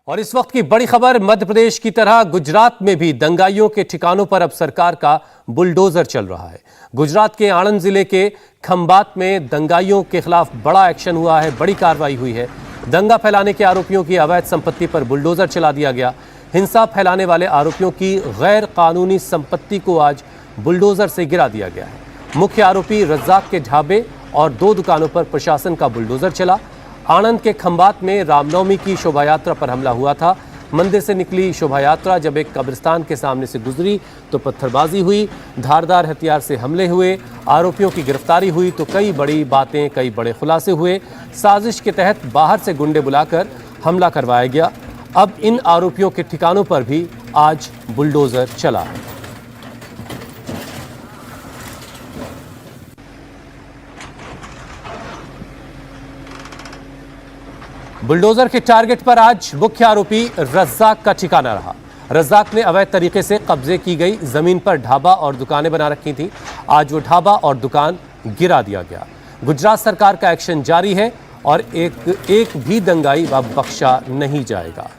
और इस वक्त की बड़ी खबर, मध्य प्रदेश की तरह गुजरात में भी दंगाइयों के ठिकानों पर अब सरकार का बुलडोजर चल रहा है। गुजरात के आणंद जिले के खंबात में दंगाइयों के खिलाफ बड़ा एक्शन हुआ है, बड़ी कार्रवाई हुई है। दंगा फैलाने के आरोपियों की अवैध संपत्ति पर बुलडोजर चला दिया गया। हिंसा फैलाने वाले आरोपियों की गैर कानूनी संपत्ति को आज बुलडोजर से गिरा दिया गया है। मुख्य आरोपी रज्जाक के ढाबे और 2 दुकानों पर प्रशासन का बुलडोजर चला। आणंद के खंबात में रामनवमी की शोभा यात्रा पर हमला हुआ था। मंदिर से निकली शोभा यात्रा जब एक कब्रिस्तान के सामने से गुजरी तो पत्थरबाजी हुई, धारदार हथियार से हमले हुए, आरोपियों की गिरफ्तारी हुई तो कई बड़ी बातें, कई बड़े खुलासे हुए। साजिश के तहत बाहर से गुंडे बुलाकर हमला करवाया गया। अब इन आरोपियों के ठिकानों पर भी आज बुलडोजर चला है। बुलडोजर के टारगेट पर आज मुख्य आरोपी रज्जाक का ठिकाना रहा। रज्जाक ने अवैध तरीके से कब्जे की गई जमीन पर ढाबा और दुकानें बना रखी थी। आज वो ढाबा और दुकान गिरा दिया गया। गुजरात सरकार का एक्शन जारी है और एक भी दंगाई व बख्शा नहीं जाएगा।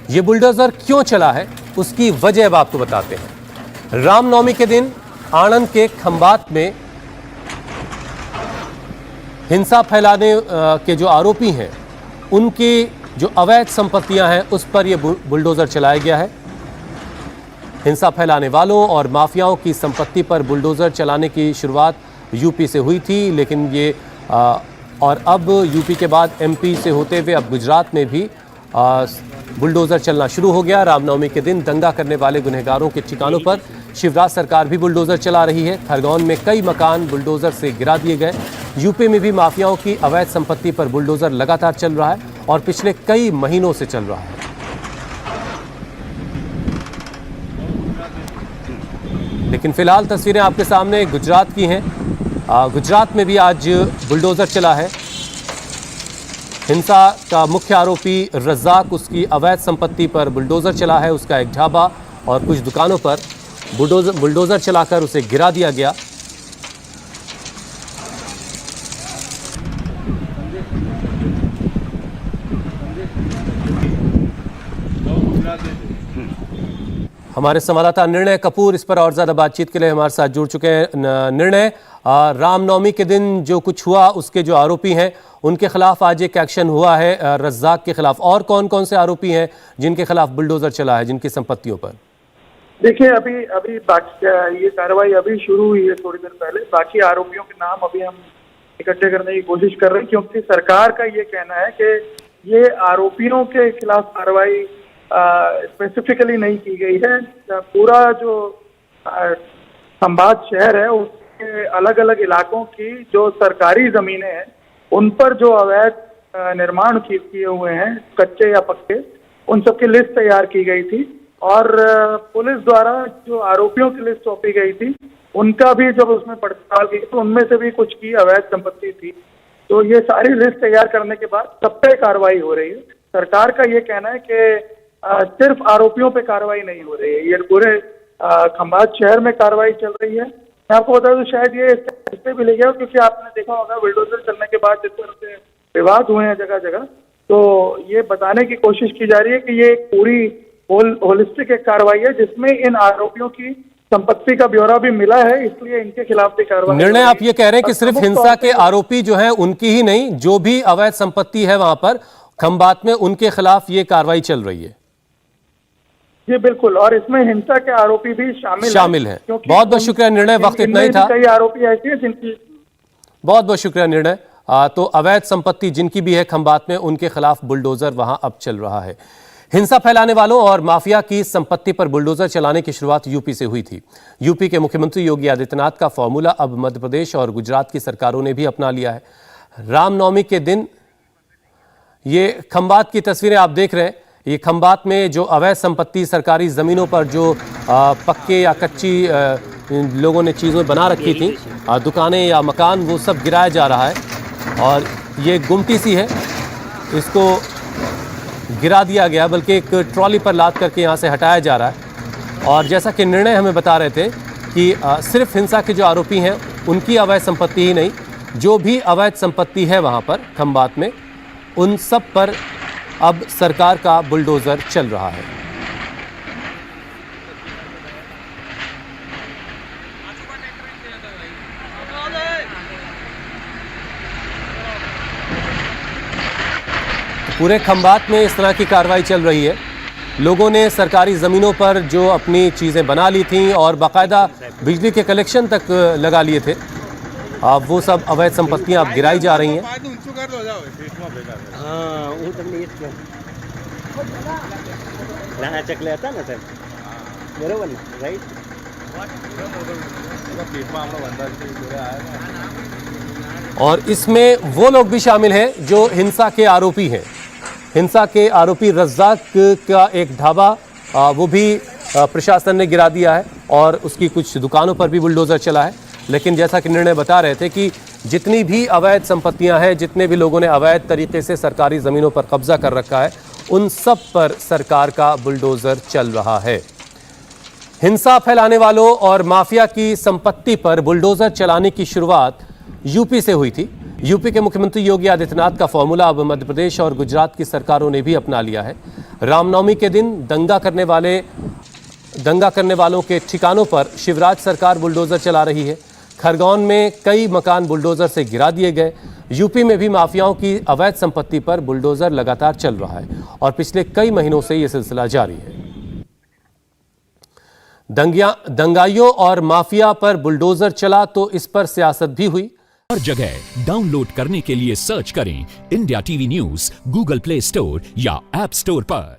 ये बुलडोजर क्यों चला है, उसकी वजह अब आपको बताते हैं। रामनवमी के दिन आणंद के खंबात में हिंसा फैलाने के जो आरोपी हैं, उनकी जो अवैध संपत्तियां हैं उस पर यह बुलडोजर चलाया गया है। हिंसा फैलाने वालों और माफियाओं की संपत्ति पर बुलडोजर चलाने की शुरुआत यूपी से हुई थी, लेकिन ये और अब यूपी के बाद एमपी से होते हुए अब गुजरात में भी बुलडोजर चलना शुरू हो गया। रामनवमी के दिन दंगा करने वाले गुनहगारों के ठिकानों पर शिवराज सरकार भी बुलडोजर चला रही है। खरगोन में कई मकान बुलडोजर से गिरा दिए गए। यूपी में भी माफियाओं की अवैध संपत्ति पर बुलडोजर लगातार चल रहा है और पिछले कई महीनों से चल रहा है। लेकिन फिलहाल तस्वीरें आपके सामने गुजरात की हैं। गुजरात में भी आज बुलडोजर चला है। हिंसा का मुख्य आरोपी रज्जाक, उसकी अवैध संपत्ति पर बुलडोजर चला है। उसका एक ढाबा और कुछ दुकानों पर बुलडोजर चलाकर उसे गिरा दिया गया। हमारे संवाददाता निर्णय कपूर इस पर और ज्यादा बातचीत के लिए हमारे साथ जुड़ चुके हैं। निर्णय, रामनवमी के दिन जो कुछ हुआ उसके जो आरोपी हैं उनके खिलाफ आज एक एक्शन हुआ है रज्जाक के खिलाफ। और कौन कौन से आरोपी हैं जिनके खिलाफ बुलडोजर चला है, जिनकी संपत्तियों पर? देखिए, अभी बाकी ये कार्रवाई अभी शुरू हुई है थोड़ी देर पहले। बाकी आरोपियों के नाम अभी हम इकट्ठे करने की कोशिश कर रहे हैं, क्योंकि सरकार का ये कहना है कि ये आरोपियों के खिलाफ कार्रवाई स्पेसिफिकली नहीं की गई है। पूरा जो खंबात शहर है उसके अलग अलग इलाकों की जो सरकारी जमीनें हैं उन पर जो अवैध निर्माण किए हुए हैं, कच्चे या पक्के, उन सबकी लिस्ट तैयार की गई थी और पुलिस द्वारा जो आरोपियों की लिस्ट सौंपी गई थी उनका भी जब उसमें पड़ताल की तो उनमें से भी कुछ की अवैध संपत्ति थी। तो ये सारी लिस्ट तैयार करने के बाद सब पे कार्रवाई हो रही है। सरकार का ये कहना है कि सिर्फ आरोपियों पे कार्रवाई नहीं हो रही है, ये पूरे खंबात शहर में कार्रवाई चल रही है। मैं आपको बता दूं, शायद ये इससे भी ले गया, क्योंकि आपने देखा होगा बुलडोजर चलने के बाद जिस तरह से विवाद हुए हैं जगह जगह, तो ये बताने की कोशिश की जा रही है कि ये एक पूरी होलिस्टिक एक कार्रवाई है जिसमें इन आरोपियों की संपत्ति का ब्यौरा भी मिला है, इसलिए इनके खिलाफ भी कार्रवाई। निर्णय, आप ये कह रहे हैं कि सिर्फ हिंसा के आरोपी जो हैं उनकी ही नहीं, जो भी अवैध संपत्ति है वहां पर खंबात में, उनके खिलाफ ये कार्रवाई चल रही है? जी बिल्कुल, और इसमें हिंसा के आरोपी भी शामिल हैं। बहुत बहुत शुक्रिया निर्णय, वक्त इतना ही था। कई आरोपी ऐसे हैं जिनकी बहुत बहुत शुक्रिया निर्णय। तो अवैध संपत्ति जिनकी भी है खंबात में, उनके खिलाफ बुलडोजर वहां अब चल रहा है। हिंसा फैलाने वालों और माफिया की संपत्ति पर बुलडोजर चलाने की शुरुआत यूपी से हुई थी। यूपी के मुख्यमंत्री योगी आदित्यनाथ का फॉर्मूला अब मध्य प्रदेश और गुजरात की सरकारों ने भी अपना लिया है। रामनवमी के दिन ये खंबात की तस्वीरें आप देख रहे हैं। ये खंबात में जो अवैध संपत्ति, सरकारी ज़मीनों पर जो पक्के या कच्ची लोगों ने चीज़ें बना रखी थी, दुकानें या मकान, वो सब गिराया जा रहा है। और ये गुमटी सी है, इसको गिरा दिया गया, बल्कि एक ट्रॉली पर लाद करके यहाँ से हटाया जा रहा है। और जैसा कि निर्णय हमें बता रहे थे कि सिर्फ हिंसा के जो आरोपी हैं उनकी अवैध संपत्ति ही नहीं, जो भी अवैध संपत्ति है वहां पर खंबात में, उन सब पर अब सरकार का बुलडोजर चल रहा है। पूरे खंबात में इस तरह की कार्रवाई चल रही है। लोगों ने सरकारी ज़मीनों पर जो अपनी चीज़ें बना ली थीं और बाकायदा बिजली के कलेक्शन तक लगा लिए थे, अब वो सब अवैध संपत्तियां अब गिराई जा रही हैं। और इसमें वो लोग भी शामिल हैं जो हिंसा के आरोपी हैं। हिंसा के आरोपी रज्जाक का एक ढाबा वो भी प्रशासन ने गिरा दिया है और उसकी कुछ दुकानों पर भी बुलडोज़र चला है। लेकिन जैसा कि निर्णय बता रहे थे कि जितनी भी अवैध संपत्तियां हैं, जितने भी लोगों ने अवैध तरीके से सरकारी ज़मीनों पर कब्जा कर रखा है, उन सब पर सरकार का बुलडोज़र चल रहा है। हिंसा फैलाने वालों और माफिया की संपत्ति पर बुलडोज़र चलाने की शुरुआत यूपी से हुई थी। यूपी के मुख्यमंत्री योगी आदित्यनाथ का फॉर्मूला अब मध्य प्रदेश और गुजरात की सरकारों ने भी अपना लिया है। रामनवमी के दिन दंगा करने वालों के ठिकानों पर शिवराज सरकार बुलडोज़र चला रही है। खरगोन में कई मकान बुलडोज़र से गिरा दिए गए। यूपी में भी माफियाओं की अवैध संपत्ति पर बुलडोज़र लगातार चल रहा है और पिछले कई महीनों से यह सिलसिला जारी है। दंगाइयों और माफिया पर बुलडोज़र चला तो इस पर सियासत भी हुई। हर जगह डाउनलोड करने के लिए सर्च करें India TV news Google play store या ऐप स्टोर पर।